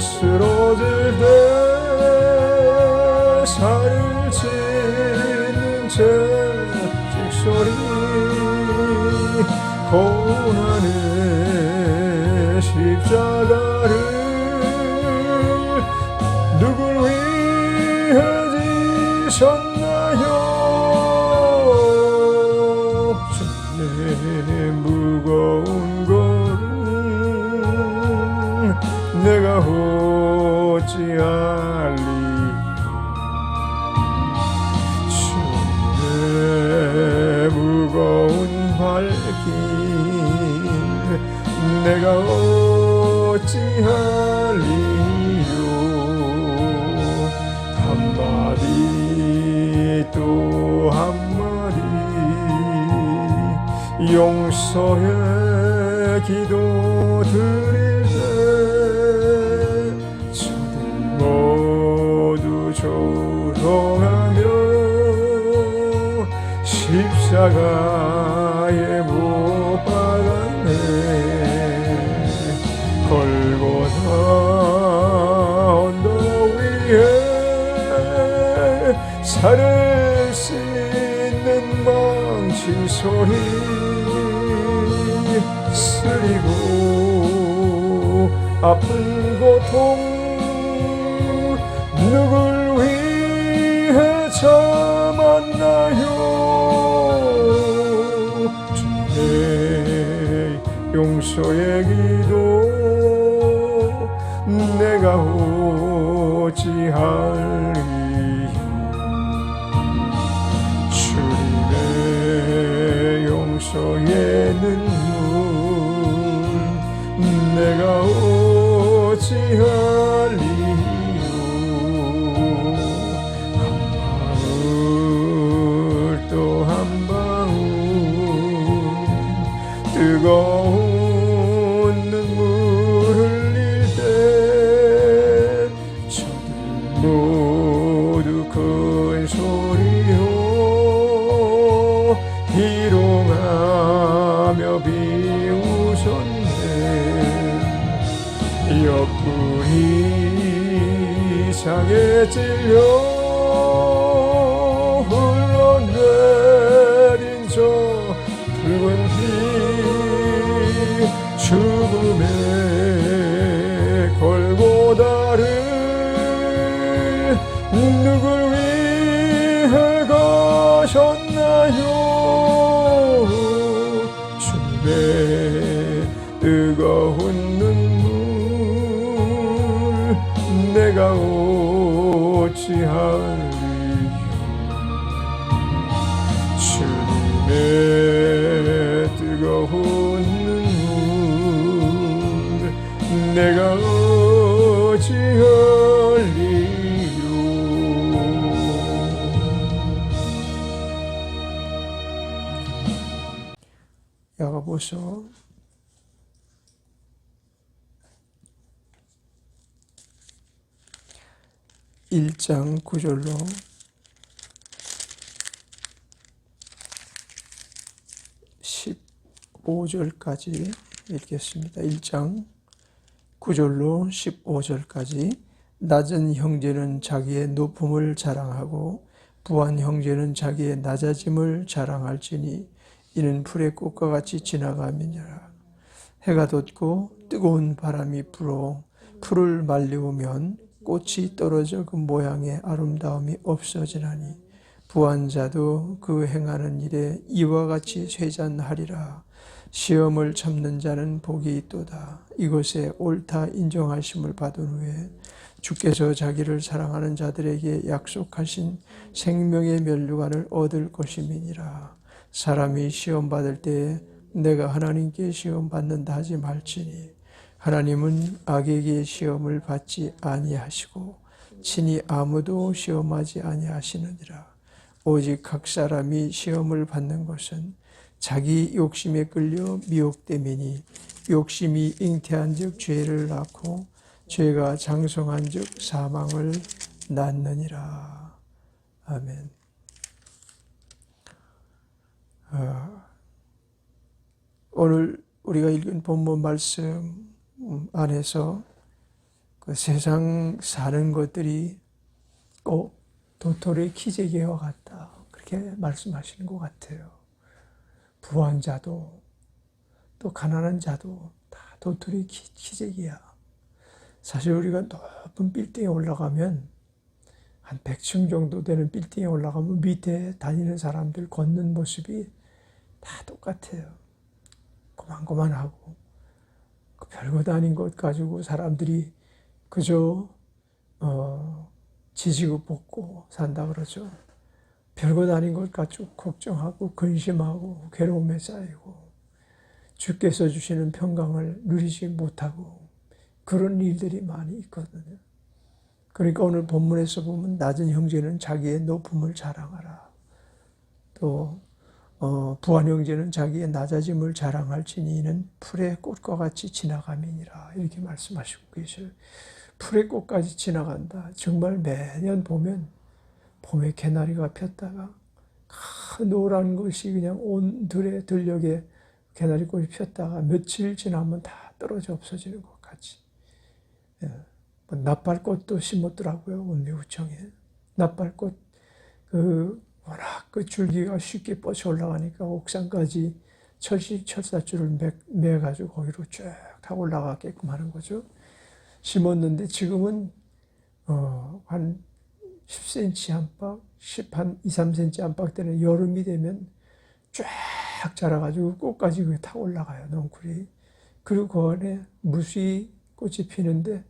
쓰러질 때 살을 찢는 채찍소리 고난의 십자가를 누굴 위해 지셨나요? 주님의 무거운 것은 내가 어찌할리? 주님의 무거운 발길 내가 어찌할리요? 한마디 또 한마디 용서의 기도 드릴 때 저들 모두 조롱하며 십자가에 못 박았네. 골고다 언덕 위에 살을 씻는 망치 소리 쓰리고 아픈 고통 누굴 위해 참았나요? 주의 용서의 기도 내가 어찌할리? 주님의 용서의 눈물 내가 어찌할리요? 한 방울 또 한 방울 뜨거운 눈물 흘릴 때 저들 모두 큰 소리로 희롱하며 비웃었네. 옆구리 상에 찔려 흘러내린 저 붉은 피 죽음의 골고다를 누굴 위해 가셨나요? 주님의 뜨거운 눈물 내가 어찌할리요? 주님의 뜨거운 눈물 내가 어찌할리요? 야고보서 1장 9절로 15절까지 읽겠습니다. 1장 9절로 15절까지. 낮은 형제는 자기의 높음을 자랑하고 부한 형제는 자기의 낮아짐을 자랑할지니 이는 풀의 꽃과 같이 지나감이니라. 해가 돋고 뜨거운 바람이 불어 풀을 말리우면 꽃이 떨어져 그 모양의 아름다움이 없어지나니 부한 자도 그 행하는 일에 이와 같이 쇠잔하리라. 시험을 참는 자는 복이 있도다. 이것에 옳다 인정하심을 받은 후에 주께서 자기를 사랑하는 자들에게 약속하신 생명의 면류관을 얻을 것임이니라. 사람이 시험받을 때에 내가 하나님께 시험받는다 하지 말지니 하나님은 악에게 시험을 받지 아니하시고 친히 아무도 시험하지 아니하시느니라. 오직 각 사람이 시험을 받는 것은 자기 욕심에 끌려 미혹됨이니 욕심이 잉태한 즉 죄를 낳고 죄가 장성한 즉 사망을 낳느니라. 아멘. 오늘 우리가 읽은 본문 말씀 안에서 그 세상 사는 것들이 꼭 도토리의 키재기와 같다. 그렇게 말씀하시는 것 같아요. 부한 자도 또 가난한 자도 다 도토리 키재기야. 사실 우리가 높은 빌딩에 올라가면 한 100층 정도 되는 빌딩에 올라가면 밑에 다니는 사람들 걷는 모습이 다 똑같아요. 고만고만하고 그 별것 아닌 것 가지고 사람들이 그저 지지고 볶고 산다 그러죠. 별것 아닌 것 가지고 걱정하고 근심하고 괴로움에 쌓이고 주께서 주시는 평강을 누리지 못하고 그런 일들이 많이 있거든요. 그러니까 오늘 본문에서 보면 낮은 형제는 자기의 높음을 자랑하라. 또 부한 형제는 자기의 낮아짐을 자랑할지니 이는 풀의 꽃과 같이 지나감이니라. 이렇게 말씀하시고 계셔요. 풀의 꽃까지 지나간다. 정말 매년 보면 봄에 개나리가 폈다가 노란 것이 그냥 온 들에 들녘에 개나리꽃이 폈다가 며칠 지나면 다 떨어져 없어지는 것 같이. 나팔꽃도 심었더라고요. 원미구청에. 나팔꽃 워낙 그 줄기가 쉽게 뻗쳐 올라가니까 옥상까지 철사줄을 매가지고 거기로 쭉 다 올라가게끔 하는 거죠. 심었는데 지금은 한 10cm 안팎, 한 2, 3cm 안팎 되는 여름이 되면 쫙 자라가지고 꽃까지 다 올라가요. 넝쿨이. 그리고 그 안에 무수히 꽃이 피는데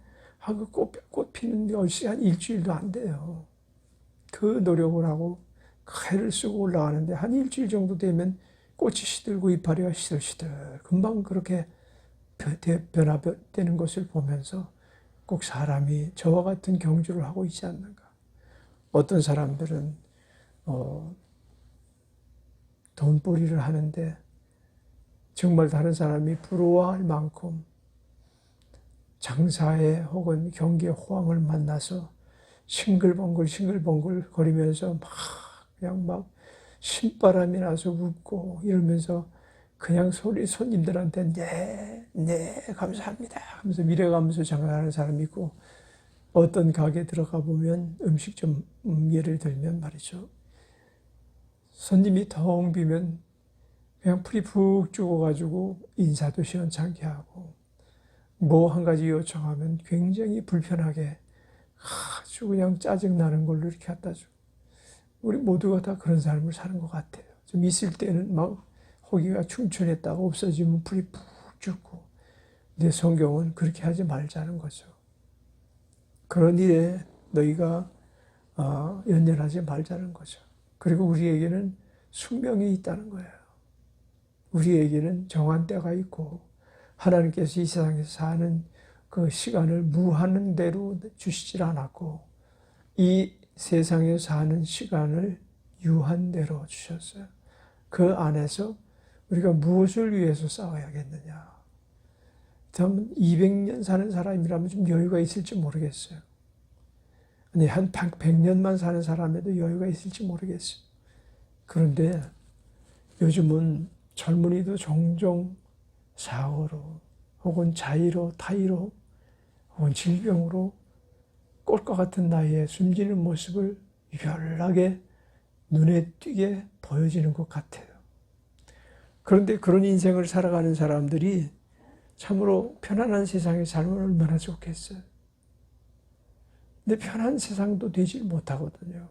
그 꽃 피는 것이 한 일주일도 안 돼요. 그 노력을 하고 해를 쓰고 올라가는데 한 일주일 정도 되면 꽃이 시들고 이파리가 시들시들 금방 그렇게 변화되는 것을 보면서 꼭 사람이 저와 같은 경주를 하고 있지 않는가. 어떤 사람들은 돈벌이를 하는데 정말 다른 사람이 부러워할 만큼 장사에 혹은 경기의 호황을 만나서 싱글벙글 거리면서 그냥 막 신바람이 나서 웃고 이러면서 그냥 손님들한테 네, 감사합니다 하면서 미래가면서 장사하는 사람이 있고 어떤 가게 들어가 보면 음식점 예를 들면 말이죠. 손님이 텅 비면 그냥 풀이 푹 죽어가지고 인사도 시원찮게 하고 뭐 한 가지 요청하면 굉장히 불편하게 아주 그냥 짜증나는 걸로 이렇게 갖다 줘. 우리 모두가 다 그런 삶을 사는 것 같아요. 좀 있을 때는 막 호기가 충천했다가 없어지면 풀이 푹 죽고. 근데 성경은 그렇게 하지 말자는 거죠. 그런 일에 너희가 연연하지 말자는 거죠. 그리고 우리에게는 숙명이 있다는 거예요. 우리에게는 정한 때가 있고 하나님께서 이 세상에서 사는 그 시간을 무한한 대로 주시질 않았고 이 세상에 사는 시간을 유한대로 주셨어요. 그 안에서 우리가 무엇을 위해서 싸워야겠느냐. 좀 200년 사는 사람이라면 좀 여유가 있을지 모르겠어요. 아니 한 100년만 사는 사람에도 여유가 있을지 모르겠어요. 그런데 요즘은 젊은이도 종종 사고로 혹은 자의로 타의로 혹은 질병으로 꽃과 같은 나이에 숨지는 모습을 유별나게 눈에 띄게 보여지는 것 같아요. 그런데 그런 인생을 살아가는 사람들이 참으로 편안한 세상에 살면 얼마나 좋겠어요. 근데 편한 세상도 되질 못하거든요.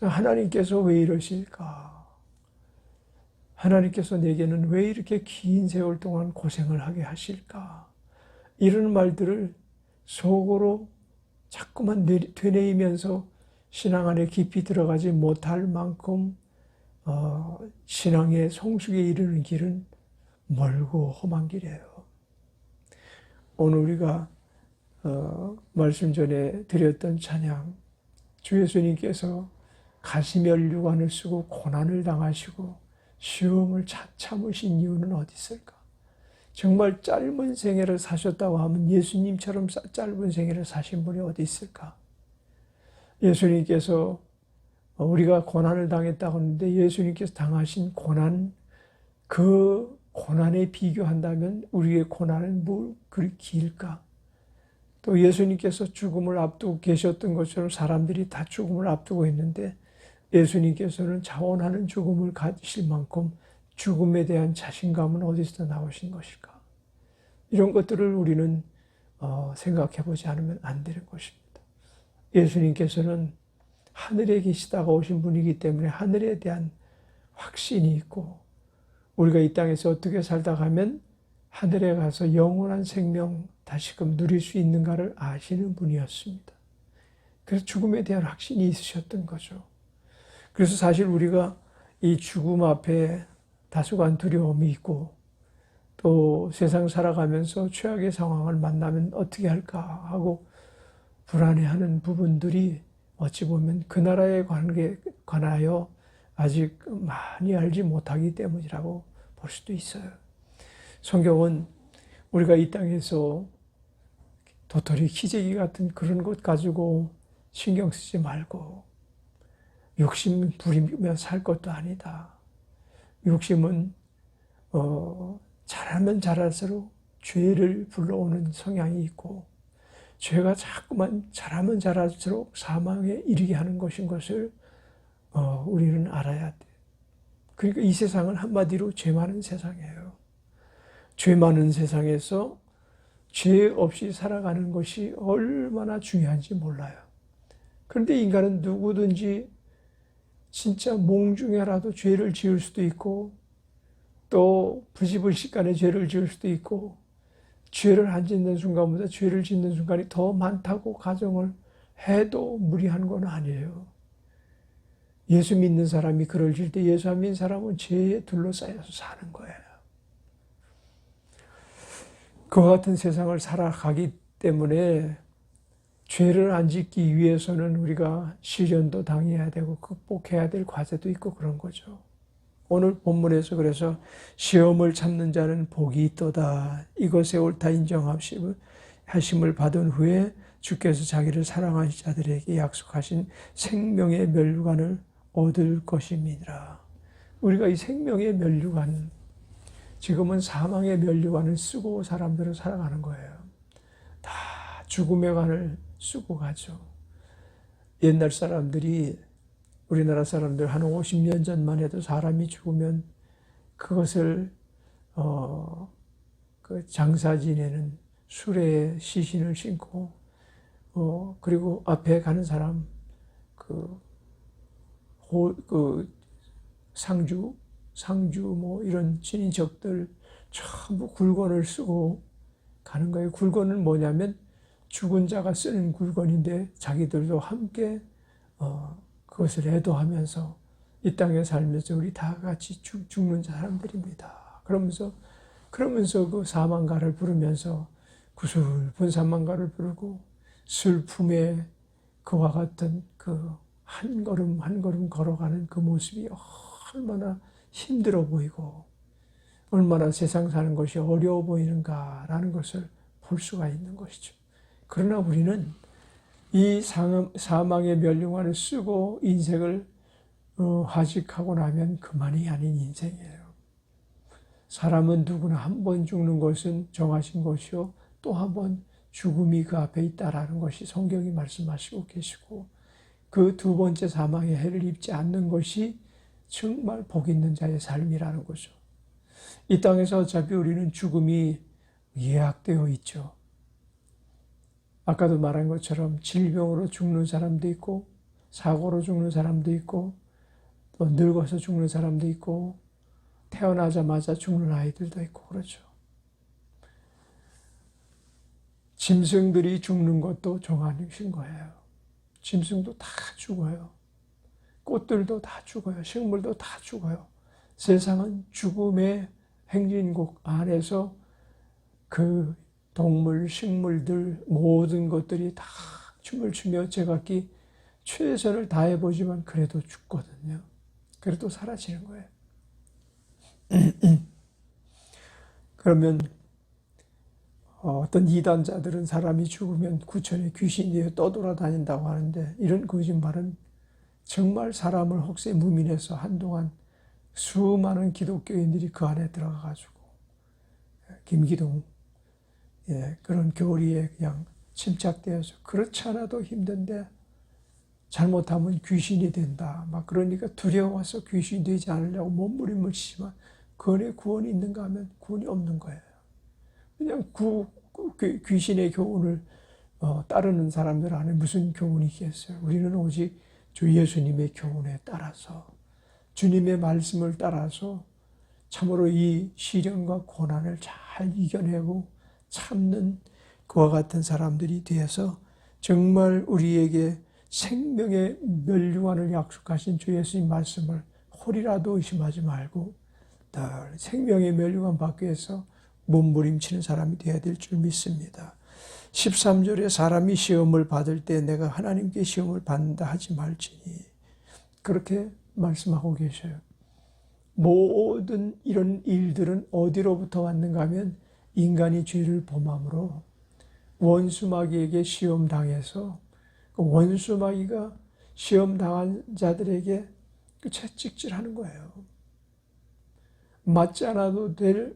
하나님께서 왜 이러실까? 하나님께서 내게는 왜 이렇게 긴 세월 동안 고생을 하게 하실까? 이런 말들을 속으로 자꾸만 되뇌이면서 신앙 안에 깊이 들어가지 못할 만큼 신앙의 성숙에 이르는 길은 멀고 험한 길이에요. 오늘 우리가 말씀 전에 드렸던 찬양, 주 예수님께서 가시멸 유관을 쓰고 고난을 당하시고 시험을 참으신 이유는 어디 있을까? 정말 짧은 생애를 사셨다고 하면 예수님처럼 짧은 생애를 사신 분이 어디 있을까? 예수님께서 우리가 고난을 당했다고 하는데 예수님께서 당하신 고난, 그 고난에 비교한다면 우리의 고난은 뭘 그리 길까? 또 예수님께서 죽음을 앞두고 계셨던 것처럼 사람들이 다 죽음을 앞두고 있는데 예수님께서는 자원하는 죽음을 가지실 만큼 죽음에 대한 자신감은 어디서 나오신 것일까? 이런 것들을 우리는 생각해 보지 않으면 안 되는 것입니다. 예수님께서는 하늘에 계시다가 오신 분이기 때문에 하늘에 대한 확신이 있고 우리가 이 땅에서 어떻게 살다 가면 하늘에 가서 영원한 생명 다시금 누릴 수 있는가를 아시는 분이었습니다. 그래서 죽음에 대한 확신이 있으셨던 거죠. 그래서 사실 우리가 이 죽음 앞에 다소간 두려움이 있고 또 세상 살아가면서 최악의 상황을 만나면 어떻게 할까 하고 불안해하는 부분들이 어찌 보면 그 나라에 관하여 아직 많이 알지 못하기 때문이라고 볼 수도 있어요. 성경은 우리가 이 땅에서 도토리 키재기 같은 그런 것 가지고 신경 쓰지 말고 욕심 부리며 살 것도 아니다. 욕심은 잘하면 잘할수록 죄를 불러오는 성향이 있고 죄가 자꾸만 잘하면 잘할수록 사망에 이르게 하는 것인 것을 우리는 알아야 돼. 그러니까 이 세상은 한마디로 죄 많은 세상이에요. 죄 많은 세상에서 죄 없이 살아가는 것이 얼마나 중요한지 몰라요. 그런데 인간은 누구든지 진짜 몽중에라도 죄를 지을 수도 있고 또 부지불식간에 죄를 지을 수도 있고 죄를 안 짓는 순간보다 죄를 짓는 순간이 더 많다고 가정을 해도 무리한 건 아니에요. 예수 믿는 사람이 그럴 때 예수 안 믿는 사람은 죄에 둘러싸여서 사는 거예요. 그와 같은 세상을 살아가기 때문에 죄를 안 짓기 위해서는 우리가 시련도 당해야 되고 극복해야 될 과제도 있고 그런 거죠. 오늘 본문에서 그래서 시험을 참는 자는 복이 있도다. 이것에 옳다 인정하심을 받은 후에 주께서 자기를 사랑하신 자들에게 약속하신 생명의 멸류관을 얻을 것입니다. 우리가 이 생명의 멸류관, 지금은 사망의 멸류관을 쓰고 사람들은 살아가는 거예요. 다 죽음의 관을 쓰고 가죠. 옛날 사람들이 우리나라 사람들 한 50년 전만 해도 사람이 죽으면 그것을 그 장사 지내는 수레에 시신을 싣고 그리고 앞에 가는 사람 그 상주 뭐 이런 친인척들 전부 굴건을 쓰고 가는 거예요. 굴건은 뭐냐면 죽은 자가 쓰는 굴건인데 자기들도 함께 그것을 애도하면서 이 땅에 살면서 우리 다 같이 죽는 사람들입니다. 그러면서 그 사망가를 부르면서 구슬픈 사망가를 부르고 슬픔에 그와 같은 그 한 걸음 한 걸음 걸어가는 그 모습이 얼마나 힘들어 보이고 얼마나 세상 사는 것이 어려워 보이는가라는 것을 볼 수가 있는 것이죠. 그러나 우리는 이 사망의 멸류관을 쓰고 인생을 하직하고 나면 그만이 아닌 인생이에요. 사람은 누구나 한 번 죽는 것은 정하신 것이요 또 한 번 죽음이 그 앞에 있다라는 것이 성경이 말씀하시고 계시고 그 두 번째 사망의 해를 입지 않는 것이 정말 복 있는 자의 삶이라는 거죠. 이 땅에서 어차피 우리는 죽음이 예약되어 있죠. 아까도 말한 것처럼 질병으로 죽는 사람도 있고 사고로 죽는 사람도 있고 또 늙어서 죽는 사람도 있고 태어나자마자 죽는 아이들도 있고 그렇죠. 짐승들이 죽는 것도 정하신 거예요. 짐승도 다 죽어요. 꽃들도 다 죽어요. 식물도 다 죽어요. 세상은 죽음의 행진곡 안에서 그 동물, 식물들 모든 것들이 다 춤을 추며 제각기 최선을 다해보지만 그래도 죽거든요. 그래도 사라지는 거예요. 그러면 어떤 이단자들은 사람이 죽으면 구천에 귀신이 떠돌아다닌다고 하는데 이런 거짓말은 정말 사람을 혹세 무민해서 한동안 수많은 기독교인들이 그 안에 들어가가지고 김기동 그런 교리에 그냥 침착되어서 그렇지 않아도 힘든데 잘못하면 귀신이 된다. 막 그러니까 두려워서 귀신이 되지 않으려고 몸부림을 치지만 그 안에 구원이 있는가 하면 구원이 없는 거예요. 그냥 귀신의 교훈을 따르는 사람들 안에 무슨 교훈이 있겠어요. 우리는 오직 주 예수님의 교훈에 따라서 주님의 말씀을 따라서 참으로 이 시련과 고난을 잘 이겨내고 참는 그와 같은 사람들이 되어서 정말 우리에게 생명의 면류관을 약속하신 주 예수님 말씀을 홀이라도 의심하지 말고 늘 생명의 면류관 받기 위해서 몸부림치는 사람이 되어야 될 줄 믿습니다. 13절에 사람이 시험을 받을 때 내가 하나님께 시험을 받는다 하지 말지니 그렇게 말씀하고 계셔요. 모든 이런 일들은 어디로부터 왔는가 하면 인간이 죄를 범함으로 원수마귀에게 시험당해서 그 원수마귀가 시험당한 자들에게 채찍질하는 거예요. 맞지 않아도 될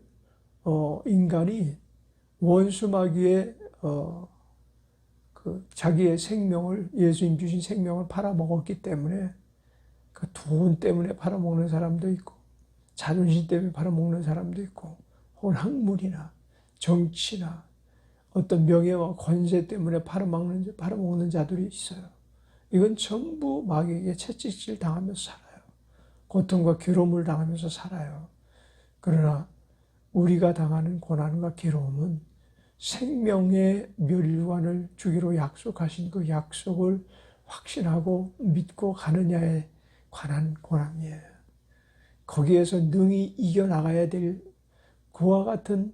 인간이 원수마귀의 그 자기의 생명을 예수님 주신 생명을 팔아먹었기 때문에 그 돈 때문에 팔아먹는 사람도 있고 자존심 때문에 팔아먹는 사람도 있고 혹은 학문이나 정치나 어떤 명예와 권세 때문에 팔아먹는 자들이 있어요. 이건 전부 마귀에게 채찍질 당하면서 살아요. 고통과 괴로움을 당하면서 살아요. 그러나 우리가 당하는 고난과 괴로움은 생명의 멸류관을 주기로 약속하신 그 약속을 확신하고 믿고 가느냐에 관한 고난이에요. 거기에서 능히 이겨나가야 될 그와 같은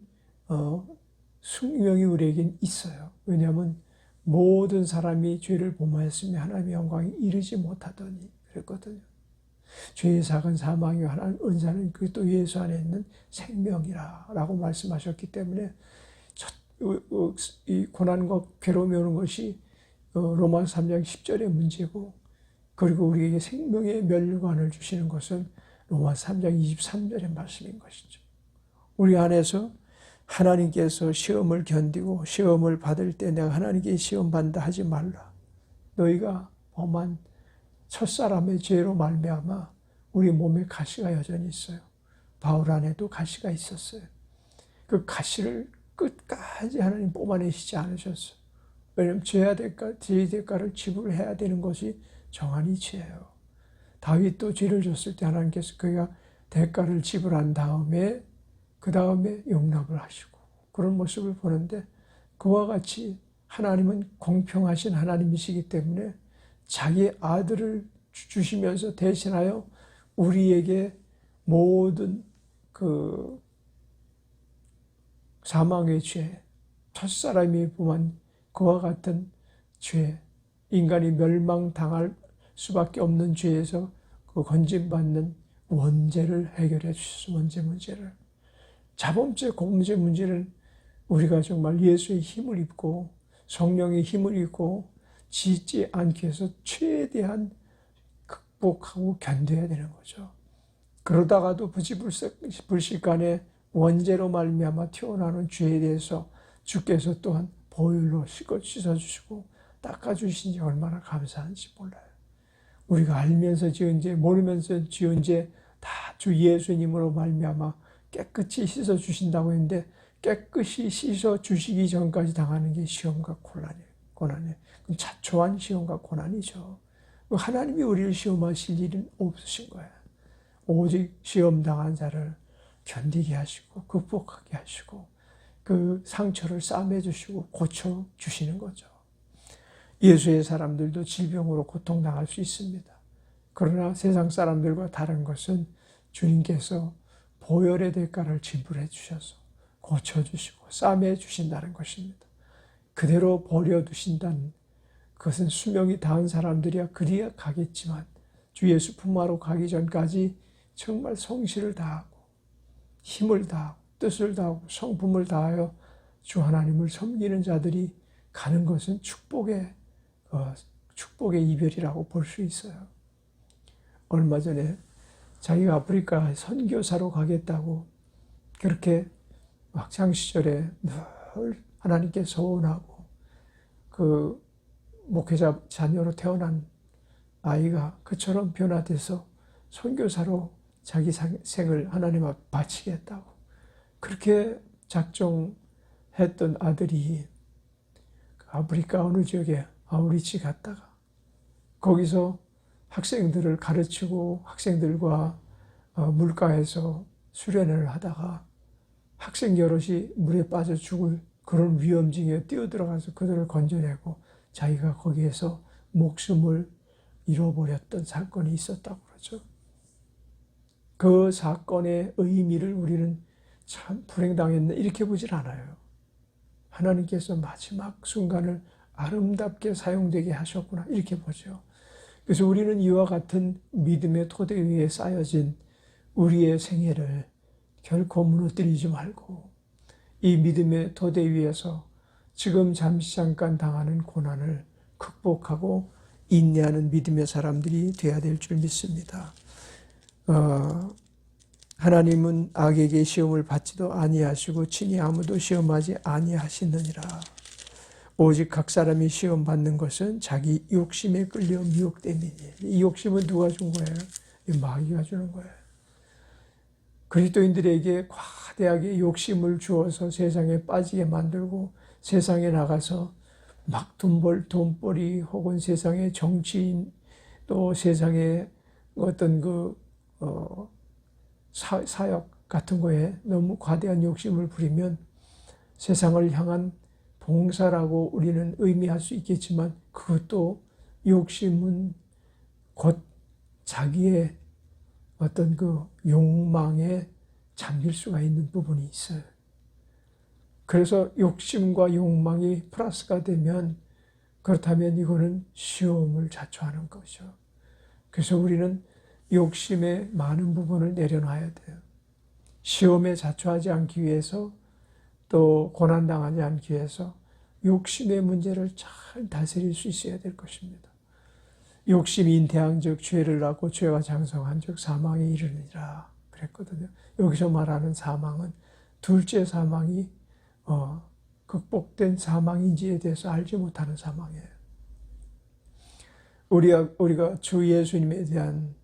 숙명이 우리에겐 있어요. 왜냐하면 모든 사람이 죄를 범하였으며 하나님의 영광에 이르지 못하더니 그랬거든요. 죄의 사건 사망이 하나님 은사는 그리스도 예수 안에 있는 생명이라 라고 말씀하셨기 때문에 이 고난과 괴로움이 오는 것이 로마서 3장 10절의 문제고 그리고 우리에게 생명의 멸류관을 주시는 것은 로마서 3장 23절의 말씀인 것이죠. 우리 안에서 하나님께서 시험을 견디고 시험을 받을 때 내가 하나님께 시험 받는다 하지 말라. 너희가 범한 첫사람의 죄로 말미암아 우리 몸에 가시가 여전히 있어요. 바울 안에도 가시가 있었어요. 그 가시를 끝까지 하나님 뽑아내시지 않으셨어요. 왜냐하면 죄의 대가를 지불해야 되는 것이 정한 이치예요. 다윗도 죄를 졌을 때 하나님께서 그가 대가를 지불한 다음에 그 다음에 용납을 하시고 그런 모습을 보는데 그와 같이 하나님은 공평하신 하나님이시기 때문에 자기 아들을 주시면서 대신하여 우리에게 모든 그 사망의 죄, 첫사람이 범한 그와 같은 죄, 인간이 멸망당할 수밖에 없는 죄에서 그 건진받는 원죄를 해결해 주셔서 원죄 문제를 자범죄, 공범죄 문제를 우리가 정말 예수의 힘을 입고 성령의 힘을 입고 짓지 않기 위해서 최대한 극복하고 견뎌야 되는 거죠. 그러다가도 불식간에 원죄로 말미암아 튀어나오는 죄에 대해서 주께서 또한 보혈로 씻어주시고 닦아주시니 얼마나 감사한지 몰라요. 우리가 알면서 지은 죄, 모르면서 지은 죄 다 주 예수님으로 말미암아 깨끗이 씻어주신다고 했는데 깨끗이 씻어주시기 전까지 당하는 게 시험과 고난이에요. 그럼 자초한 시험과 고난이죠. 하나님이 우리를 시험하실 일은 없으신 거예요. 오직 시험당한 자를 견디게 하시고 극복하게 하시고 그 상처를 싸매주시고 고쳐주시는 거죠. 예수의 사람들도 질병으로 고통당할 수 있습니다. 그러나 세상 사람들과 다른 것은 주님께서 보혈의 대가를 지불해 주셔서 고쳐주시고 싸매주신다는 것입니다. 그대로 버려두신다는 그것은 수명이 닿은 사람들이야 그리야 가겠지만 주 예수 품하러 가기 전까지 정말 성실을 다하고 힘을 다하고 뜻을 다하고 성품을 다하여 주 하나님을 섬기는 자들이 가는 것은 축복의 이별이라고 볼 수 있어요. 얼마 전에 자기가 아프리카 선교사로 가겠다고 그렇게 학창 시절에 늘 하나님께 소원하고 그 목회자 자녀로 태어난 아이가 그처럼 변화돼서 선교사로 자기 생을 하나님 앞에 바치겠다고 그렇게 작정했던 아들이 아프리카 어느 지역에 아우리치 갔다가 거기서 학생들을 가르치고 학생들과 물가에서 수련회를 하다가 학생 여럿이 물에 빠져 죽을 그런 위험징에 뛰어들어가서 그들을 건져내고 자기가 거기에서 목숨을 잃어버렸던 사건이 있었다고 그러죠. 그 사건의 의미를 우리는 참 불행당했네 이렇게 보질 않아요. 하나님께서 마지막 순간을 아름답게 사용되게 하셨구나 이렇게 보죠. 그래서 우리는 이와 같은 믿음의 토대 위에 쌓여진 우리의 생애를 결코 무너뜨리지 말고 이 믿음의 토대 위에서 지금 잠깐 당하는 고난을 극복하고 인내하는 믿음의 사람들이 되어야 될 줄 믿습니다. 하나님은 악에게 시험을 받지도 아니하시고 친히 아무도 시험하지 아니하시느니라. 오직 각 사람이 시험 받는 것은 자기 욕심에 끌려 미혹됨이니. 이 욕심은 누가 준 거예요? 이 마귀가 주는 거예요. 그리스도인들에게 과대하게 욕심을 주어서 세상에 빠지게 만들고 세상에 나가서 막 돈벌이 혹은 세상의 정치인 또 세상의 어떤 사역 같은 거에 너무 과대한 욕심을 부리면 세상을 향한 봉사라고 우리는 의미할 수 있겠지만 그것도 욕심은 곧 자기의 어떤 욕망에 잠길 수가 있는 부분이 있어요. 그래서 욕심과 욕망이 플러스가 되면 그렇다면 이거는 시험을 자초하는 거죠. 그래서 우리는 욕심의 많은 부분을 내려놔야 돼요. 시험에 자초하지 않기 위해서 또 고난당하지 않기 위해서 욕심의 문제를 잘 다스릴 수 있어야 될 것입니다. 욕심이 잉태한 즉 죄를 낳고 죄가 장성한 즉 사망에 이르느니라 그랬거든요. 여기서 말하는 사망은 둘째 사망이 극복된 사망인지에 대해서 알지 못하는 사망이에요. 우리가 주 예수님에 대한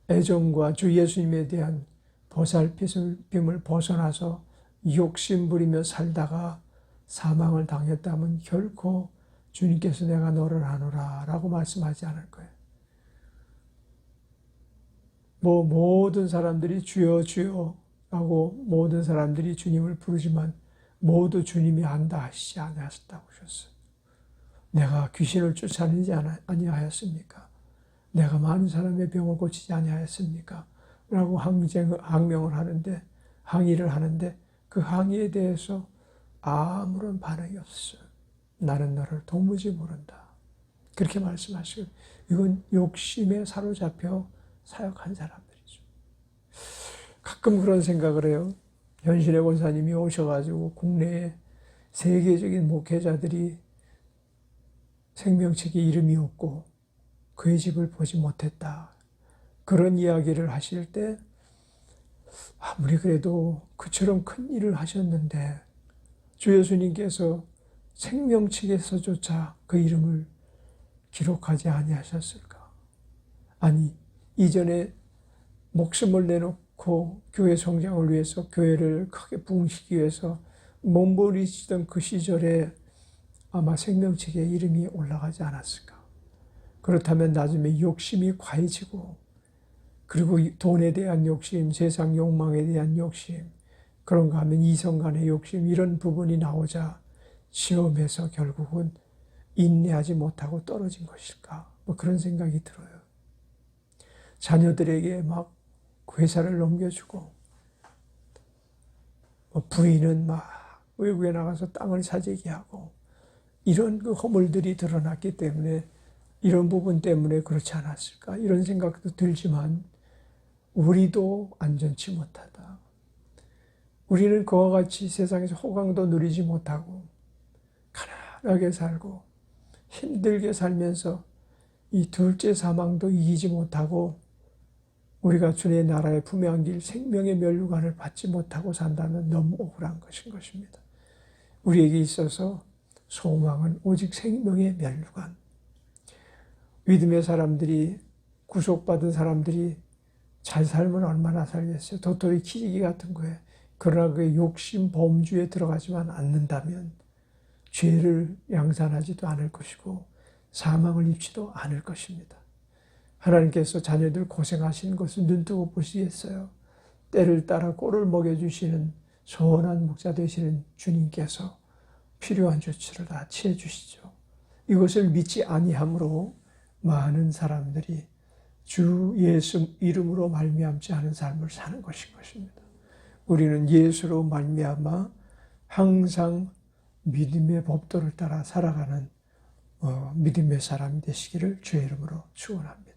애정과 주 예수님에 대한 보살핌을 벗어나서 욕심 부리며 살다가 사망을 당했다면 결코 주님께서 내가 너를 아노라 라고 말씀하지 않을 거예요. 모든 사람들이 주여 주여 라고 모든 사람들이 주님을 부르지만 모두 주님이 안다 하시지 아니하셨다고 하셨어요. 내가 귀신을 쫓아내지 아니하였습니까? 내가 많은 사람의 병을 고치지 아니하였습니까? 라고 항명을 하는데 항의를 하는데 그 항의에 대해서 아무런 반응이 없어요. 나는 너를 도무지 모른다. 그렇게 말씀하시고 이건 욕심에 사로잡혀 사역한 사람들이죠. 가끔 그런 생각을 해요. 현신의 권사님이 오셔가지고 국내에 세계적인 목회자들이 생명책에 이름이 없고 그의 집을 보지 못했다. 그런 이야기를 하실 때 아무리 그래도 그처럼 큰 일을 하셨는데 주 예수님께서 생명책에서조차 그 이름을 기록하지 아니하셨을까? 아니 이전에 목숨을 내놓고 교회 성장을 위해서 교회를 크게 부흥시키기 위해서 몸부림치던 그 시절에 아마 생명책에 이름이 올라가지 않았을까? 그렇다면 나중에 욕심이 과해지고 그리고 돈에 대한 욕심, 세상 욕망에 대한 욕심, 그런가 하면 이성 간의 욕심 이런 부분이 나오자 시험에서 결국은 인내하지 못하고 떨어진 것일까? 그런 생각이 들어요. 자녀들에게 막 회사를 넘겨주고 부인은 막 외국에 나가서 땅을 사재기 하고 이런 허물들이 드러났기 때문에 이런 부분 때문에 그렇지 않았을까? 이런 생각도 들지만 우리도 안전치 못하다. 우리는 그와 같이 세상에서 호강도 누리지 못하고 가난하게 살고 힘들게 살면서 이 둘째 사망도 이기지 못하고 우리가 주의 나라의 품에 안길 생명의 면류관을 받지 못하고 산다면 너무 억울한 것인 것입니다. 우리에게 있어서 소망은 오직 생명의 면류관. 믿음의 사람들이, 구속받은 사람들이 잘 살면 얼마나 살겠어요. 도토리 키지기 같은 거에. 그러나 그 욕심 범주에 들어가지만 않는다면 죄를 양산하지도 않을 것이고 사망을 입지도 않을 것입니다. 하나님께서 자녀들 고생하시는 것을 눈뜨고 보시겠어요? 때를 따라 꼴을 먹여주시는 선한 목자 되시는 주님께서 필요한 조치를 다 취해 주시죠. 이것을 믿지 아니함으로 많은 사람들이 주 예수 이름으로 말미암지 않은 삶을 사는 것입니다. 우리는 예수로 말미암아 항상 믿음의 법도를 따라 살아가는 믿음의 사람이 되시기를 주의 이름으로 축원합니다.